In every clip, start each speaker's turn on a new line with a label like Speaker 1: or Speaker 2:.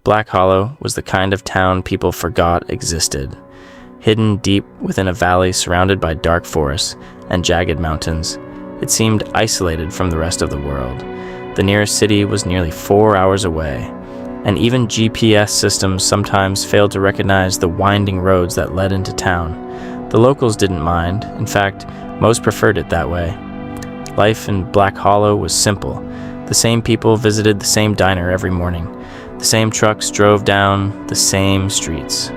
Speaker 1: Black Hollow was the kind of town people forgot existed. Hidden deep within a valley surrounded by dark forests and jagged mountains, it seemed isolated from the rest of the world. The nearest city was nearly 4 hours away, and even GPS systems sometimes failed to recognize the winding roads that led into town. The locals didn't mind. In fact, most preferred it that way. Life in Black Hollow was simple. The same people visited the same diner every morning. The same trucks drove down the same streets.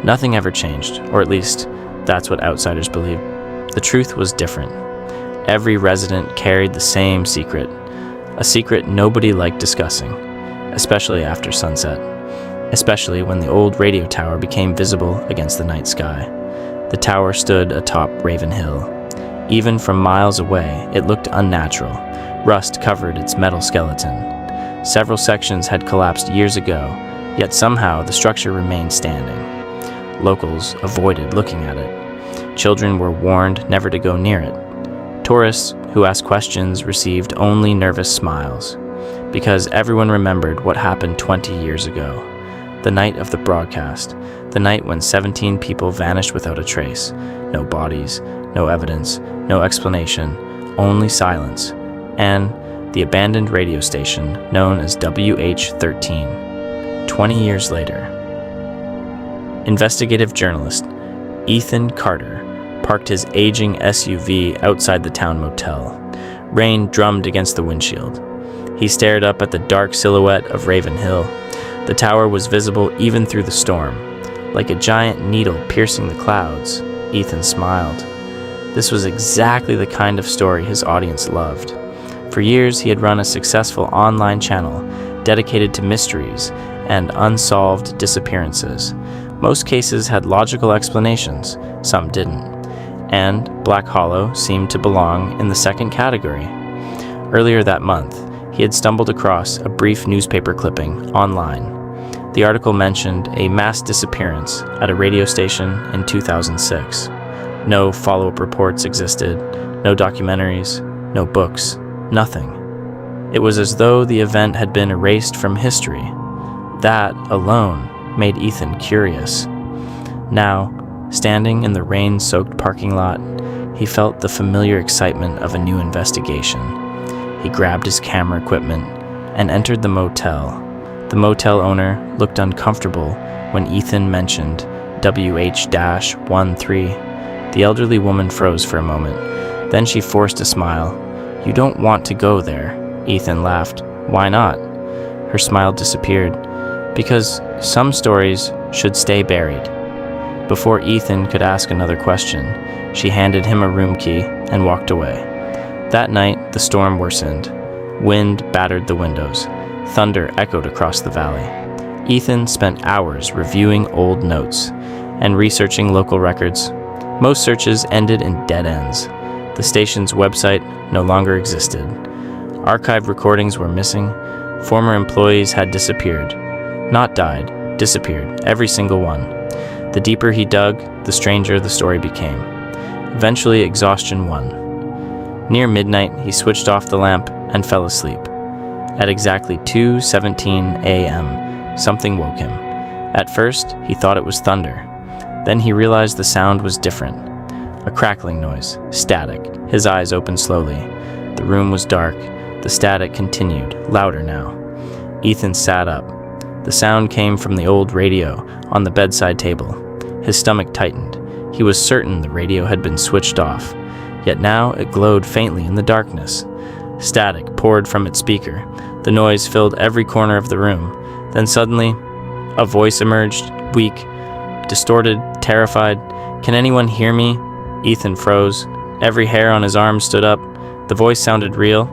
Speaker 1: Nothing ever changed, or at least that's what outsiders believed. The truth was different. Every resident carried the same secret, a secret nobody liked discussing, especially after sunset, especially when the old radio tower became visible against the night sky. The tower stood atop Raven Hill. Even from miles away, it looked unnatural. Rust covered its metal skeleton. Several sections had collapsed years ago, yet somehow the structure remained standing. Locals avoided looking at it. Children were warned never to go near it. Tourists who asked questions received only nervous smiles, because everyone remembered what happened 20 years ago. The night of the broadcast, the night when 17 people vanished without a trace. No bodies, no evidence, no explanation, only silence, and the abandoned radio station known as WH-13. 20 years later. Investigative journalist Ethan Carter parked his aging SUV outside the town motel. Rain drummed against the windshield. He stared up at the dark silhouette of Raven Hill. The tower was visible even through the storm. Like a giant needle piercing the clouds, Ethan smiled. This was exactly the kind of story his audience loved. For years, he had run a successful online channel dedicated to mysteries and unsolved disappearances. Most cases had logical explanations, some didn't. And Black Hollow seemed to belong in the second category. Earlier that month, he had stumbled across a brief newspaper clipping online. The article mentioned a mass disappearance at a radio station in 2006. No follow-up reports existed, no documentaries, no books, nothing. It was as though the event had been erased from history. That alone made Ethan curious. Now, standing in the rain-soaked parking lot, he felt the familiar excitement of a new investigation. He grabbed his camera equipment and entered the motel. The motel owner looked uncomfortable when Ethan mentioned WH-13. The elderly woman froze for a moment. Then she forced a smile. "You don't want to go there," Ethan laughed. "Why not?" Her smile disappeared. "Because some stories should stay buried." Before Ethan could ask another question, she handed him a room key and walked away. That night, the storm worsened. Wind battered the windows. Thunder echoed across the valley. Ethan spent hours reviewing old notes and researching local records. Most searches ended in dead ends. The station's website no longer existed. Archived recordings were missing. Former employees had disappeared. Not died, disappeared, every single one. The deeper he dug, the stranger the story became. Eventually, exhaustion won. Near midnight, he switched off the lamp and fell asleep. At exactly 2:17 a.m., something woke him. At first, he thought it was thunder. Then he realized the sound was different. A crackling noise, static. His eyes opened slowly. The room was dark. The static continued, louder now. Ethan sat up. The sound came from the old radio on the bedside table. His stomach tightened. He was certain the radio had been switched off. Yet now it glowed faintly in the darkness. Static poured from its speaker. The noise filled every corner of the room. Then suddenly, a voice emerged, weak, distorted, terrified. "Can anyone hear me?" Ethan froze. Every hair on his arm stood up. The voice sounded real.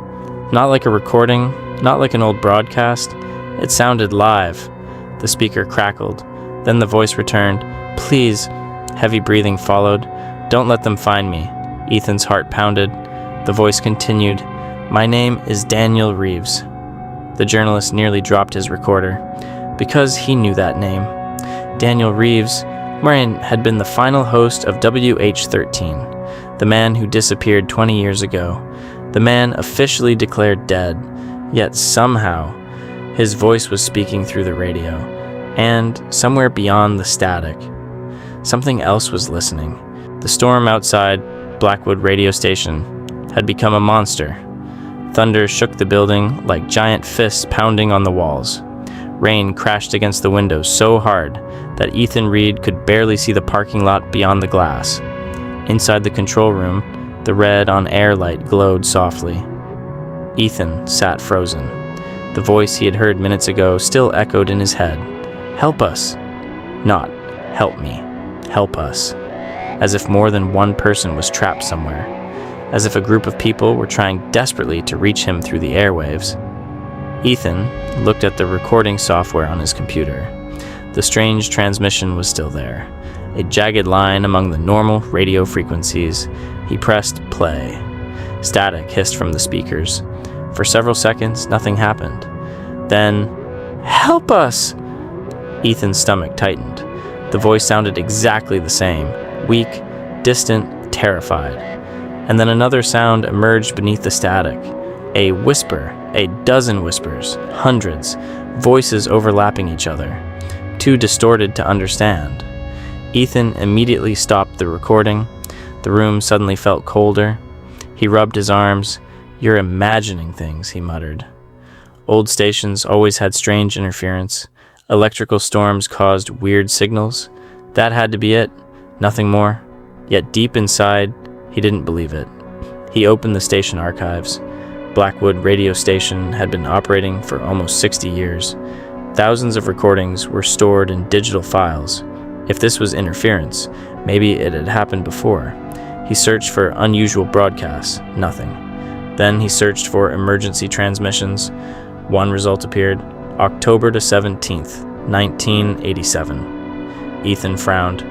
Speaker 1: Not like a recording, not like an old broadcast. It sounded live. The speaker crackled. Then the voice returned. "Please." Heavy breathing followed. "Don't let them find me." Ethan's heart pounded. The voice continued. "My name is Daniel Reeves." The journalist nearly dropped his recorder, because he knew that name. Daniel Reeves had been the final host of WH-13, the man who disappeared 20 years ago, the man officially declared dead. Yet somehow, His voice was speaking through the radio, and somewhere beyond the static, something else was listening. The storm outside Blackwood radio station had become a monster. Thunder shook the building like giant fists pounding on the walls. Rain crashed against the windows so hard that Ethan Reed could barely see the parking lot beyond the glass. Inside the control room, the red on-air light glowed softly. Ethan sat frozen. The voice he had heard minutes ago still echoed in his head. "Help us." Not, "Help me." Help us. As if more than one person was trapped somewhere. As if a group of people were trying desperately to reach him through the airwaves. Ethan looked at the recording software on his computer. The strange transmission was still there, a jagged line among the normal radio frequencies. He pressed play. Static hissed from the speakers. For several seconds, nothing happened. Then, "Help us!" Ethan's stomach tightened. The voice sounded exactly the same, weak, distant, terrified. And then another sound emerged beneath the static. A whisper, a dozen whispers, hundreds, voices overlapping each other, too distorted to understand. Ethan immediately stopped the recording. The room suddenly felt colder. He rubbed his arms. "You're imagining things," he muttered. Old stations always had strange interference. Electrical storms caused weird signals. That had to be it, nothing more. Yet deep inside, he didn't believe it. He opened the station archives. Blackwood radio station had been operating for almost 60 years. Thousands of recordings were stored in digital files. If this was interference, maybe it had happened before. He searched for unusual broadcasts, nothing. Then he searched for emergency transmissions. One result appeared, October 17th, 1987. Ethan frowned.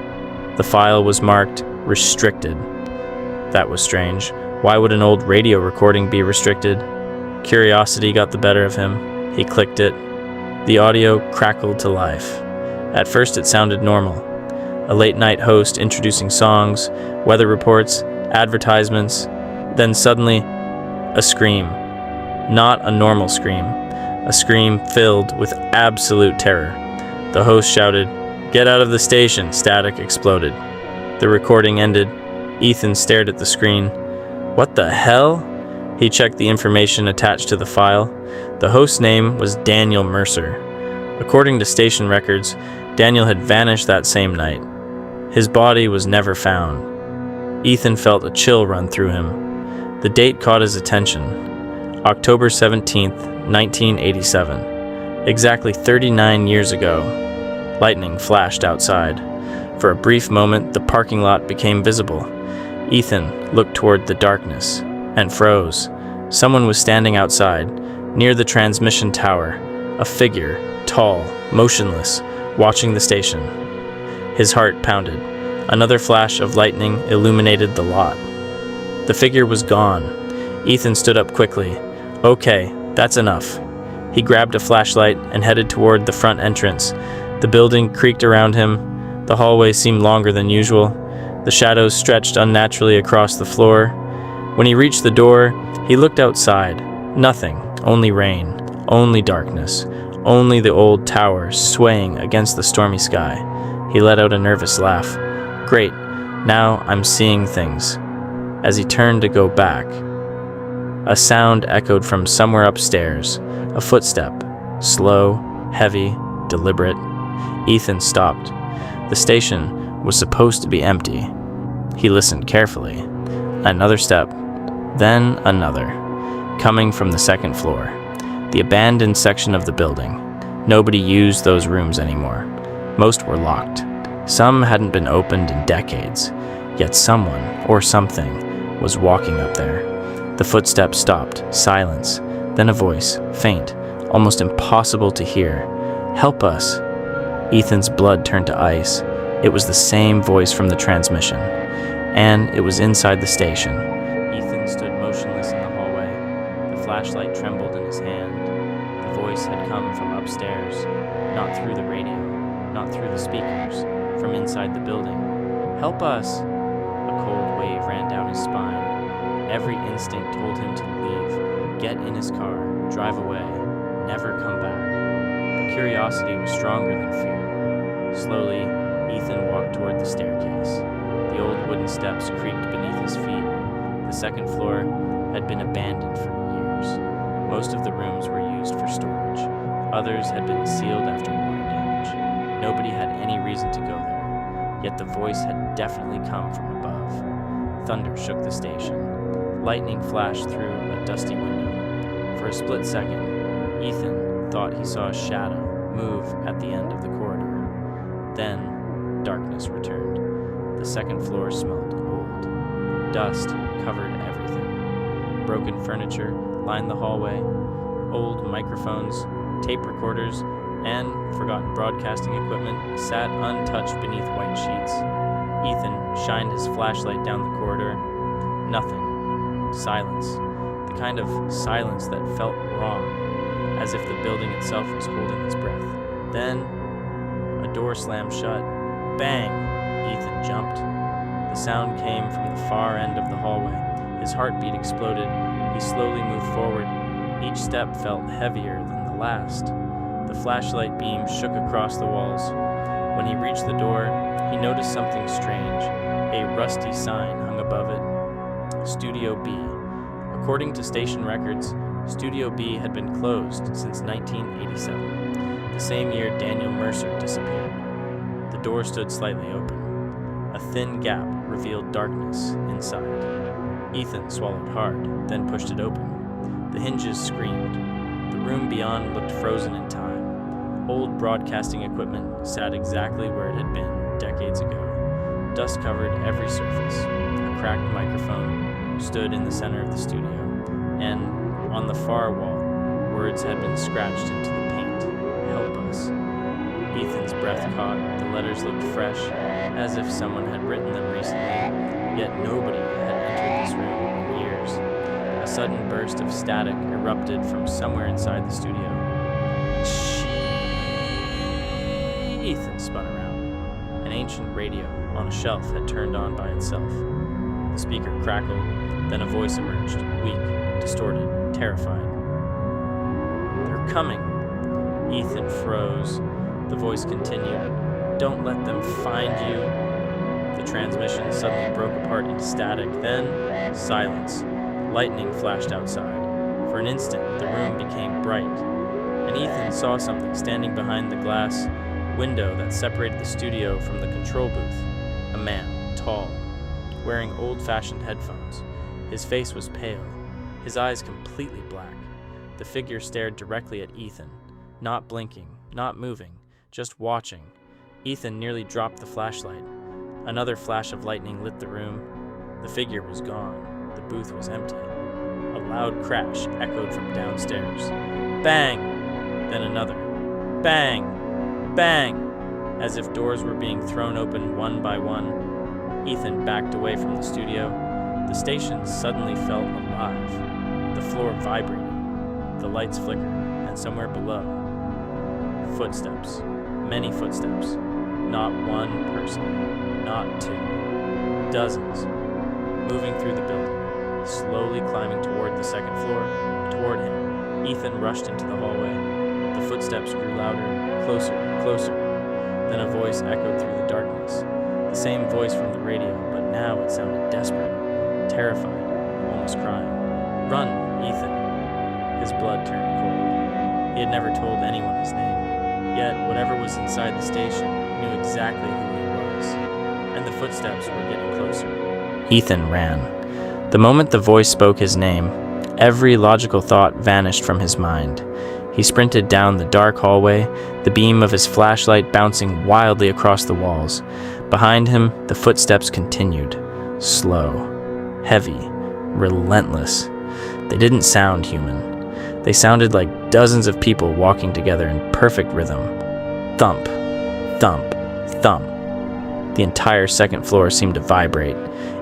Speaker 1: The file was marked restricted. That was strange. Why would an old radio recording be restricted? Curiosity got the better of him. He clicked it. The audio crackled to life. At first it sounded normal. A late-night host introducing songs, weather reports, advertisements. Then suddenly, a scream. Not a normal scream. A scream filled with absolute terror. The host shouted, "Get out of the station!" Static exploded. The recording ended. Ethan stared at the screen. What the hell? He checked the information attached to the file. The host's name was Daniel Mercer. According to station records, Daniel had vanished that same night. His body was never found. Ethan felt a chill run through him. The date caught his attention. October 17th, 1987. Exactly 39 years ago. Lightning flashed outside. For a brief moment, the parking lot became visible. Ethan looked toward the darkness and froze. Someone was standing outside, near the transmission tower, a figure, tall, motionless, watching the station. His heart pounded. Another flash of lightning illuminated the lot. The figure was gone. Ethan stood up quickly. Okay, that's enough. He grabbed a flashlight and headed toward the front entrance. The building creaked around him. The hallway seemed longer than usual. The shadows stretched unnaturally across the floor. When he reached the door, he looked outside. Nothing, only rain, only darkness, only the old tower swaying against the stormy sky. He let out a nervous laugh. Great, now I'm seeing things. As he turned to go back, a sound echoed from somewhere upstairs, a footstep, slow, heavy, deliberate. Ethan stopped. The station was supposed to be empty. He listened carefully. Another step, then another, coming from the second floor, the abandoned section of the building. Nobody used those rooms anymore. Most were locked. Some hadn't been opened in decades, yet someone or something was walking up there. The footsteps stopped, silence, then a voice, faint, almost impossible to hear. "Help us." Ethan's blood turned to ice. It was the same voice from the transmission, and it was inside the station. Ethan stood motionless in the hallway. The flashlight trembled in his hand. The voice had come from upstairs, not through the radio, not through the speakers, from inside the building. "Help us!" A cold wave ran down his spine. Every instinct told him to leave, get in his car, drive away, never come back. curiosity was stronger than fear. Slowly, Ethan walked toward the staircase. The old wooden steps creaked beneath his feet. The second floor had been abandoned for years. Most of the rooms were used for storage. Others had been sealed after water damage. Nobody had any reason to go there, yet the voice had definitely come from above. Thunder shook the station. Lightning flashed through a dusty window. For a split second, Ethan thought he saw a shadow move at the end of the corridor. Then, darkness returned. The second floor smelled old. Dust covered everything. Broken furniture lined the hallway. Old microphones, tape recorders, and forgotten broadcasting equipment sat untouched beneath white sheets. Ethan shined his flashlight down the corridor. Nothing. Silence. The kind of silence that felt wrong, as if the building itself was holding its breath. Then, a door slammed shut. Bang! Ethan jumped. The sound came from the far end of the hallway. His heartbeat exploded. He slowly moved forward. Each step felt heavier than the last. The flashlight beam shook across the walls. When he reached the door, he noticed something strange. A rusty sign hung above it. Studio B. According to station records, Studio B had been closed since 1987, the same year Daniel Mercer disappeared. The door stood slightly open. A thin gap revealed darkness inside. Ethan swallowed hard, then pushed it open. The hinges screamed. The room beyond looked frozen in time. Old broadcasting equipment sat exactly where it had been decades ago. Dust covered every surface. A cracked microphone stood in the center of the studio, and on the far wall, words had been scratched into the paint. Help us. Ethan's breath caught. The letters looked fresh, as if someone had written them recently, yet nobody had entered this room in years. A sudden burst of static erupted from somewhere inside the studio. Ethan spun around. An ancient radio on a shelf had turned on by itself. The speaker crackled, then a voice emerged, weak, distorted, terrified. They're coming. Ethan froze. The voice continued. Don't let them find you. The transmission suddenly broke apart into static, then silence. Lightning flashed outside. For an instant, the room became bright, and Ethan saw something standing behind the glass window that separated the studio from the control booth. A man, tall, wearing old-fashioned headphones. His face was pale, his eyes completely black. The figure stared directly at Ethan, not blinking, not moving, just watching. Ethan nearly dropped the flashlight. Another flash of lightning lit the room. The figure was gone. The booth was empty. A loud crash echoed from downstairs. Bang! Then another. Bang! Bang! As if doors were being thrown open one by one. Ethan backed away from the studio. The station suddenly felt alive. The floor vibrated. The lights flickered, and somewhere below, footsteps. Many footsteps. Not one person. Not two. Dozens. Moving through the building, slowly climbing toward the second floor. Toward him, Ethan rushed into the hallway. The footsteps grew louder, closer, closer. Then a voice echoed through the darkness. The same voice from the radio, but now it sounded desperate, terrified, almost crying. Run, Ethan. His blood turned cold. He had never told anyone his name. Yet, whatever was inside the station knew exactly who he was. And the footsteps were getting closer. Ethan ran. The moment the voice spoke his name, every logical thought vanished from his mind. He sprinted down the dark hallway, the beam of his flashlight bouncing wildly across the walls. Behind him, the footsteps continued. Slow, heavy, relentless. They didn't sound human. They sounded like dozens of people walking together in perfect rhythm. Thump, thump, thump. The entire second floor seemed to vibrate.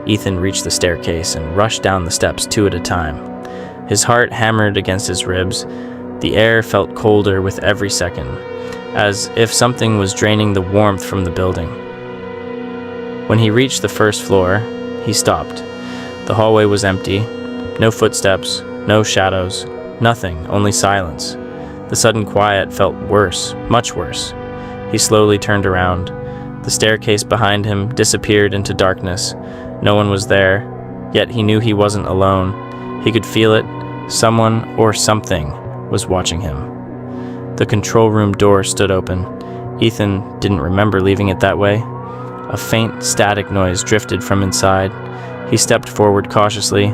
Speaker 1: Ethan reached the staircase and rushed down the steps two at a time. His heart hammered against his ribs. The air felt colder with every second, as if something was draining the warmth from the building. When he reached the first floor, he stopped. The hallway was empty. No footsteps, no shadows, nothing, only silence. The sudden quiet felt worse, much worse. He slowly turned around. The staircase behind him disappeared into darkness. No one was there, yet he knew he wasn't alone. He could feel it. Someone or something was watching him. The control room door stood open. Ethan didn't remember leaving it that way. A faint static noise drifted from inside. He stepped forward cautiously.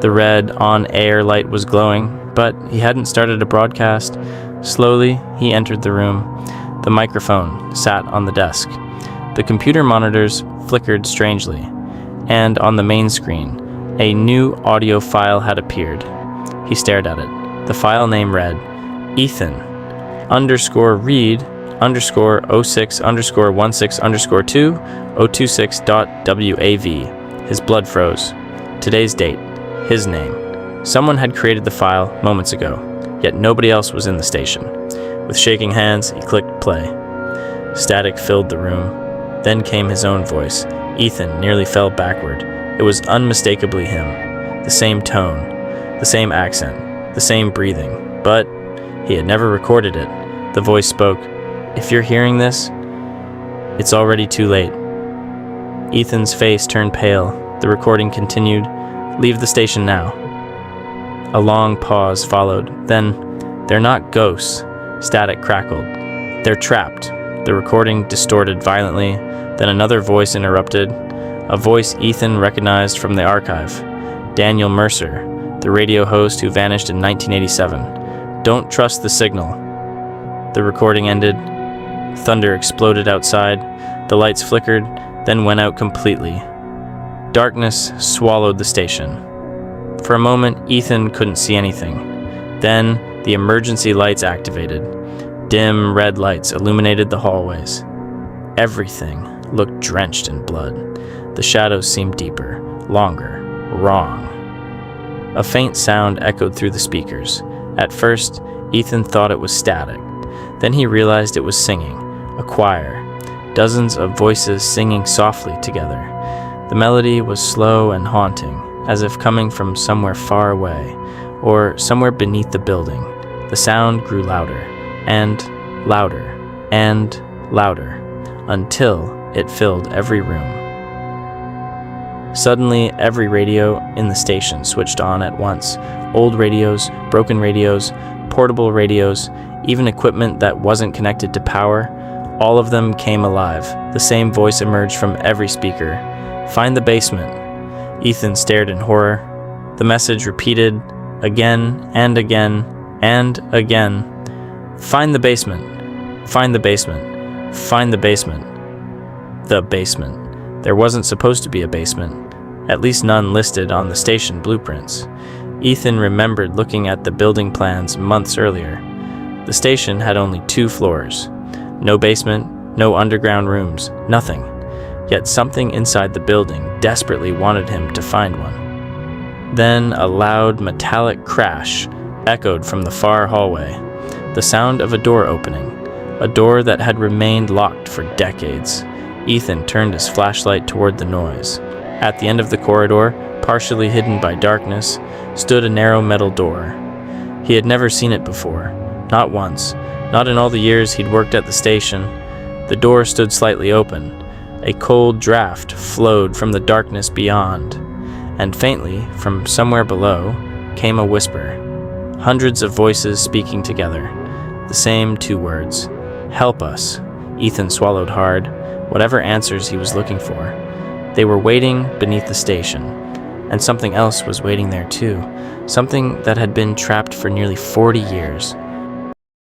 Speaker 1: The red on-air light was glowing, but he hadn't started a broadcast. Slowly, he entered the room. The microphone sat on the desk. The computer monitors flickered strangely, and on the main screen, a new audio file had appeared. He stared at it. The file name read, Ethan _read _06 _16 _2 026.wav. His blood froze. Today's date. His name. Someone had created the file moments ago, yet nobody else was in the station. With shaking hands, he clicked play. Static filled the room. Then came his own voice. Ethan nearly fell backward. It was unmistakably him. The same tone, the same accent, the same breathing, but he had never recorded it. The voice spoke, "If you're hearing this, it's already too late." Ethan's face turned pale. The recording continued, "Leave the station now." A long pause followed. Then, "They're not ghosts," Static crackled. "They're trapped." The recording distorted violently. Then another voice interrupted, a voice Ethan recognized from the archive. Daniel Mercer, the radio host who vanished in 1987. "Don't trust the signal." The recording ended. Thunder exploded outside. The lights flickered, then went out completely. Darkness swallowed the station. For a moment, Ethan couldn't see anything. Then, the emergency lights activated. Dim red lights illuminated the hallways. Everything looked drenched in blood. The shadows seemed deeper, longer, wrong. A faint sound echoed through the speakers. At first, Ethan thought it was static. Then he realized it was singing, a choir, dozens of voices singing softly together. The melody was slow and haunting, as if coming from somewhere far away, or somewhere beneath the building. The sound grew louder, and louder, and louder, until it filled every room. Suddenly, every radio in the station switched on at once. Old radios, broken radios, portable radios, even equipment that wasn't connected to power, all of them came alive. The same voice emerged from every speaker. "Find the basement." Ethan stared in horror. The message repeated again and again and again. "Find the basement. Find the basement. Find the basement." The basement. There wasn't supposed to be a basement, at least none listed on the station blueprints. Ethan remembered looking at the building plans months earlier. The station had only 2 floors. No basement, no underground rooms, nothing. Yet something inside the building desperately wanted him to find one. Then a loud metallic crash echoed from the far hallway. The sound of a door opening, a door that had remained locked for decades. Ethan turned his flashlight toward the noise. At the end of the corridor, partially hidden by darkness, stood a narrow metal door. He had never seen it before, not once, not in all the years he'd worked at the station. The door stood slightly open. A cold draft flowed from the darkness beyond, and faintly, from somewhere below, came a whisper. Hundreds of voices speaking together. The same 2 words. "Help us." Ethan swallowed hard. Whatever answers he was looking for. They were waiting beneath the station. And something else was waiting there too. Something that had been trapped for nearly 40 years.